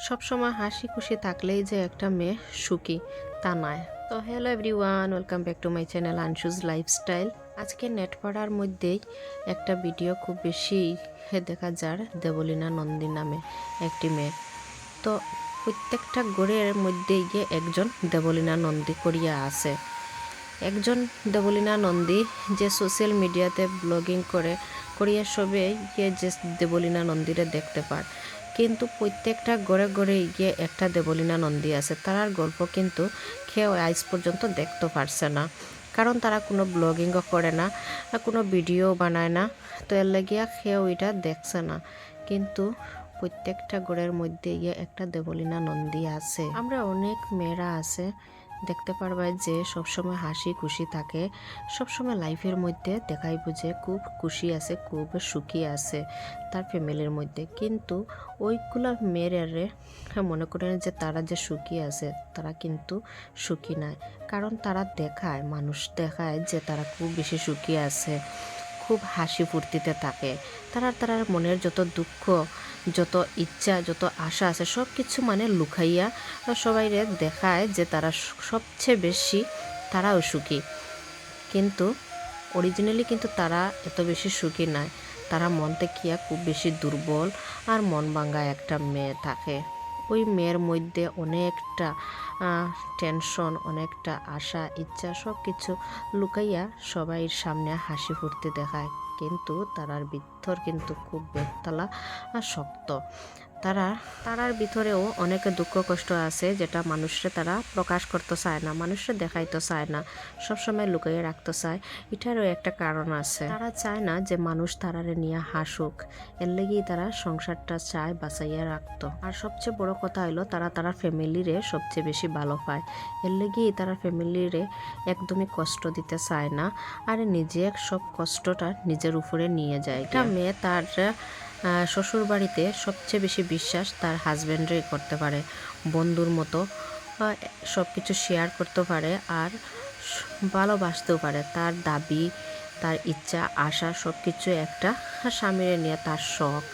সবসময় হাসি খুশি থাকলেই যে একটা মেয়ে সুখী তা নয়। তো hello everyone, welcome back to my channel আনশুজ লাইফস্টাইল। আজকে নেট পড়ার মধ্যেই একটা ভিডিও খুব বেশি দেখা যার দেবলীনা নন্দী নামে একটি মেয়ে। তো প্রত্যেকটা ঘরের মধ্যে গিয়ে একজন দেবলীনা নন্দী করিয়া আছে। একজন দেবলীনা নন্দী যে সোশ্যাল মিডিয়াতে ব্লগিং করিয়া সবে গিয়ে যে দেবলীনা নন্দীরে দেখতে পার, কিন্তু প্রত্যেকটা ঘরে ঘরে গিয়ে একটা দেবলীনা নন্দী আছে। তার গল্প কিন্তু কেউ আজ পর্যন্ত দেখতে পারছে না, কারণ তারা কোনো ব্লগিংও করে না, কোনো ভিডিও বানায় না। তো এর লাগিয়া কেউ এটা দেখছে না, কিন্তু প্রত্যেকটা ঘরের মধ্যে গিয়ে একটা দেবলীনা নন্দী আছে। আমরা অনেক মেয়েরা আছে দেখতে পারবা যে সবসময় হাসি খুশি থাকে, সবসময় লাইফের মধ্যে দেখাই বুঝে খুব খুশি আছে, খুব সুখী আছে তার ফ্যামিলির মধ্যে। কিন্তু ওইগুলা মেয়েরে মনে করেন যে তারা যে সুখী আছে, তারা কিন্তু সুখী নয়। কারণ তারা দেখায়, মানুষ দেখায় যে তারা খুব বেশি সুখী আছে, খুব হাসি ফুর্তিতে থাকে। তারার মনের যত দুঃখ, যত ইচ্ছা, যত আশা আছে সব কিছু মানে লুকাইয়া সবাইরে দেখায় যে তারা সবচেয়ে বেশি তারাও সুখী। কিন্তু অরিজিনালি কিন্তু তারা এত বেশি সুখী নয়। তারা মন থেকে খুব বেশি দুর্বল আর মন ভাঙ্গা একটা মেয়ে থাকে। ওই মেয়ের মধ্যে অনেকটা টেনশন, অনেকটা আশা ইচ্ছা সব কিছু লুকাইয়া সবাইয়ের সামনে হাসি ফুর্তি দেখায়, কিন্তু তারার ভিতর কিন্তু খুব বেতলা আর শক্ত। তারার ভিতরেও অনেক দুঃখ কষ্ট আছে, যেটা মানুষরা তারা প্রকাশ করতে চায় না, মানুষরা দেখাইতে চায় না, সবসময় লুকাইয়ে রাখতে চায়। এটারও একটা কারণ আছে, তারা চায় না যে মানুষ তারারে নিয়ে হাসুক, এর লেগেই তারা সংসারটা চায় বাঁচাইয়া রাখতো। আর সবচেয়ে বড় কথা হলো তারা ফ্যামিলিরে সবচেয়ে বেশি ভালো পায়, এর লেগেই তারা ফ্যামিলিরে একদমই কষ্ট দিতে চায় না, আর নিজে সব কষ্টটা নিজের উপরে নিয়ে যায়। একটা মেয়ে তার শ্বশুর বাড়িতে সবচেয়ে বেশি বিশ্বাস তার হাজব্যান্ডে করতে পারে, বন্ধুর মতো সব কিছু শেয়ার করতে পারে আর ভালোবাসতেও পারে। তার দাবি, তার ইচ্ছা আশা সব কিছু একটা স্বামীরে নিয়ে, তার শখ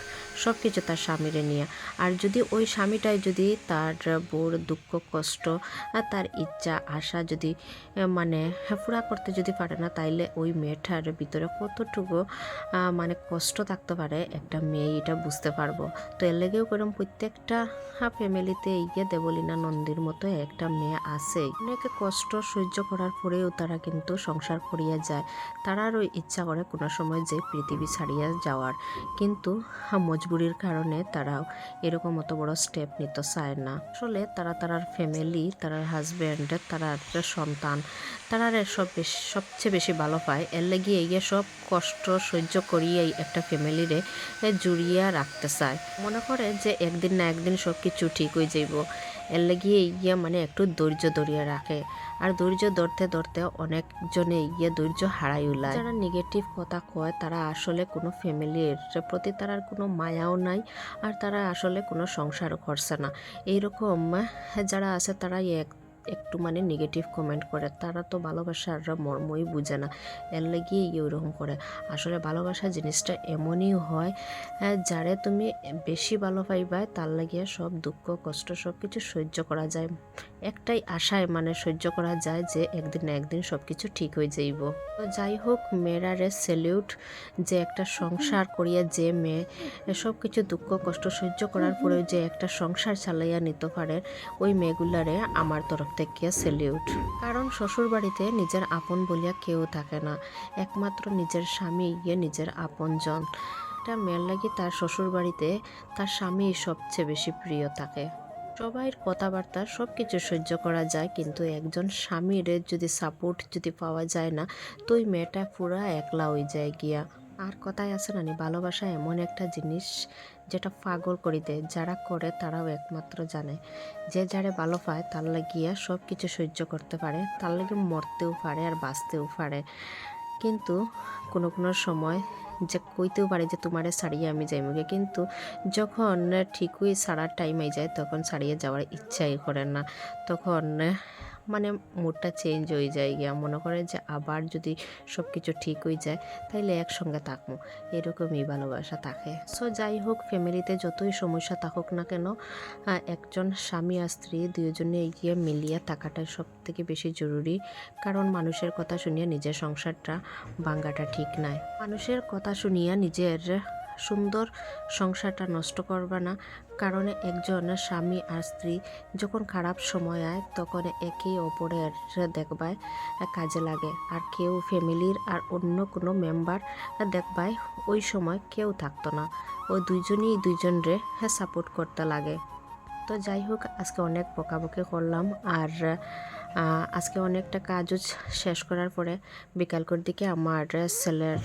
সব কিছু তার স্বামীরে নিয়ে। আর যদি ওই স্বামীটাই যদি তার বউর দুঃখ কষ্ট আর তার ইচ্ছা আশা যদি মানে পুরা করতে যদি পারে না, তাইলে ওই মেয়েটার ভিতরে কতটুকু মানে কষ্ট থাকতে পারে একটা মেয়ে, এটা বুঝতে পারবো। তো এর লেগেও করম প্রত্যেকটা ফ্যামিলিতে গিয়ে দেবলীনা নন্দীর মতো একটা মেয়ে আছে। অনেকে কষ্ট সহ্য করার পরেও তারা কিন্তু সংসার করিয়া যায়। তারারও ইচ্ছা করে কোনো সময় যে পৃথিবী ছাড়িয়া যাওয়ার, কিন্তু মজবুরির কারণে তারাও এরকম অত বড় স্টেপ নিতে চায় না। আসলে তারার ফ্যামিলি, তারার হাজব্যান্ড, তারার সন্তান, তারারে সবচেয়ে বেশি ভালো পায়। এর লাগি এই সব কষ্ট সহ্য করিয়েই একটা ফ্যামিলিরে জুড়িয়ে রাখতে চায়। মনে করে যে একদিন না একদিন সব কিছু ঠিক হয়ে যাইব, এর লাগি ইয়ে মানে একটু ধৈর্য ধরিয়ে রাখে। আর ধৈর্য ধরতে ধরতে অনেকজনে গিয়ে ধৈর্য হারাই উলায়। যারা নেগেটিভ কথা কয় তারা আসলে কোনো ফ্যামিলির প্রতি তারার কোনো মায়াও নাই, আর তারা আসলে কোনো সংসারও করছে না। এইরকম যারা আছে তারা একটু মানে নেগেটিভ কমেন্ট করে, তারা তো ভালোবাসার মর্মই বুঝে না, এর লাগিয়ে ওইরকম করে। আসলে ভালোবাসা জিনিসটা এমনই হয়, যারে তুমি বেশি ভালো পাইবা তার লাগিয়ে সব দুঃখ কষ্ট সব কিছু সহ্য করা যায়, একটাই আশায় মানে সহ্য করা যায় যে একদিন না একদিন সব কিছু ঠিক হয়ে যাইব। তো যাই হোক, মেয়েরারে স্যালিউট, যে একটা সংসার করিয়া যে মেয়ে সব কিছু দুঃখ কষ্ট সহ্য করার পরেও যে একটা সংসার চালাইয়া নিতে পারে, ওই মেয়েগুলারে আমার তরফ থেকে স্যালিউট। কারণ শ্বশুর বাড়িতে নিজের আপন বলিয়া কেউ থাকে না, একমাত্র নিজের স্বামী গিয়ে নিজের আপনজন। একটা মেয়ের লাগি তার শ্বশুর বাড়িতে তার স্বামী সবচেয়ে বেশি প্রিয় থাকে। সবাইয়ের কথাবার্তা সব কিছু সহ্য করা যায়, কিন্তু একজন স্বামীর যদি সাপোর্ট যদি পাওয়া যায় না, তো ওই মেয়েটা পুরা একলা হয়ে যায় গিয়া। আর কথায় আছে না, ভালোবাসা এমন একটা জিনিস যেটা পাগল করে দেয়, যারা করে তারাও একমাত্র জানে। যে যারে ভালো পায় তার লাগিয়া সব কিছু সহ্য করতে পারে, তার লাগে মরতেও পারে আর বাঁচতেও পারে। কিন্তু কোনো কোনো সময় যে কইতেও পারে যে তোমারে ছাড়িয়ে আমি যাইমুগে, কিন্তু যখন ঠিকই ছাড়ার টাইম হয়ে যায় তখন ছাড়িয়ে যাওয়ার ইচ্ছাই করে না, তখন মানে মুডটা চেঞ্জ হয়ে যায় গিয়া, মনে করে যে আবার যদি সব কিছু ঠিক হয়ে যায় তাইলে একসঙ্গে থাকবো, এরকমই ভালোবাসা থাকে। সো যাই হোক, ফ্যামিলিতে যতই সমস্যা থাকুক না কেন, একজন স্বামী আর স্ত্রী দুজনে এগিয়ে মিলিয়ে থাকাটাই সব থেকে বেশি জরুরি। কারণ মানুষের কথা শুনিয়া নিজের সংসারটা ভাঙ্গাটা ঠিক নয়। মানুষের কথা শুনিয়া নিজের সুন্দর সংসারটা নষ্ট করবা না। কারণ একজন স্বামী আর স্ত্রী যখন খারাপ সময় আয় তখন একে অপরের দেখবায় কাজে লাগে। আর কেউ ফ্যামিলির আর অন্য কোনো মেম্বার দেখবায় ওই সময় কেউ থাকতো না, ওই দুইজনই দুইজনরে সাপোর্ট করতে লাগে। তো যাই হোক, আজকে অনেক বকাবকি করলাম, আর আজকে অনেকটা কাজও শেষ করার পরে বিকালকর দিকে আমার ছেলের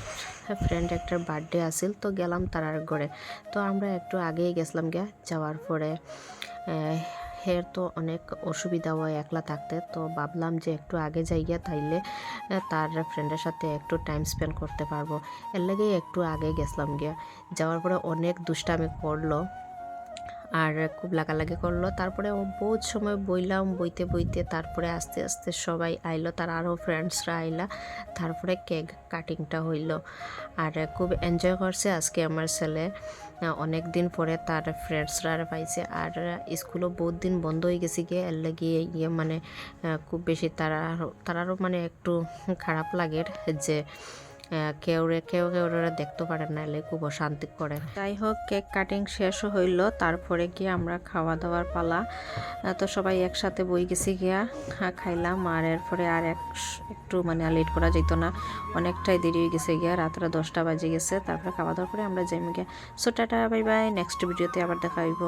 ফ্রেন্ড একটার বার্থডে আসিল, তো গেলাম তার ঘরে। তো আমরা একটু আগেই গেছিলাম গিয়া, যাওয়ার পরে হের তো অনেক অসুবিধা হয় একলা থাকতে, তো ভাবলাম যে একটু আগে যাই গিয়া, তাইলে তার ফ্রেন্ডের সাথে একটু টাইম স্পেন্ড করতে পারবো, এর লাগেই একটু আগে গেছিলাম গিয়া। যাওয়ার পরে অনেক দুষ্টামি করলো আর খুব লাগালাগি করলো। তারপরে বহুত সময় বইলাম, বইতে বইতে তারপরে আস্তে আস্তে সবাই আইলো, তার আরও ফ্রেন্ডসরা আইলা, তারপরে কেক কাটিংটা হইল। আর খুব এনজয় করছে আজকে আমার ছেলে, অনেক দিন পরে তার ফ্রেন্ডসরা পাইছে। আর স্কুলও বহুত দিন বন্ধ হয়ে গেছে গিয়ে, এর লাগিয়ে মানে খুব বেশি তারারও মানে একটু খারাপ লাগে যে কেউ কেউ দেখতে পারে না, এলে খুব অশান্তি করে। যাই হোক, কেক কাটিং শেষ হইল, তারপরে গিয়ে আমরা খাওয়া দাওয়ার পালা। তো সবাই একসাথে বই গেছি গিয়া খাইলাম। আর এরপরে আর একটু মানে লেট করা যেত না, অনেকটাই দেরি হয়ে গেছে গিয়া, রাত্রে 10টা বাজে গেছে। তারপরে খাওয়া দাওয়ার পরে আমরা যাইম গিয়া। So tata, bye bye, next ভিডিওতে আবার দেখা হইব।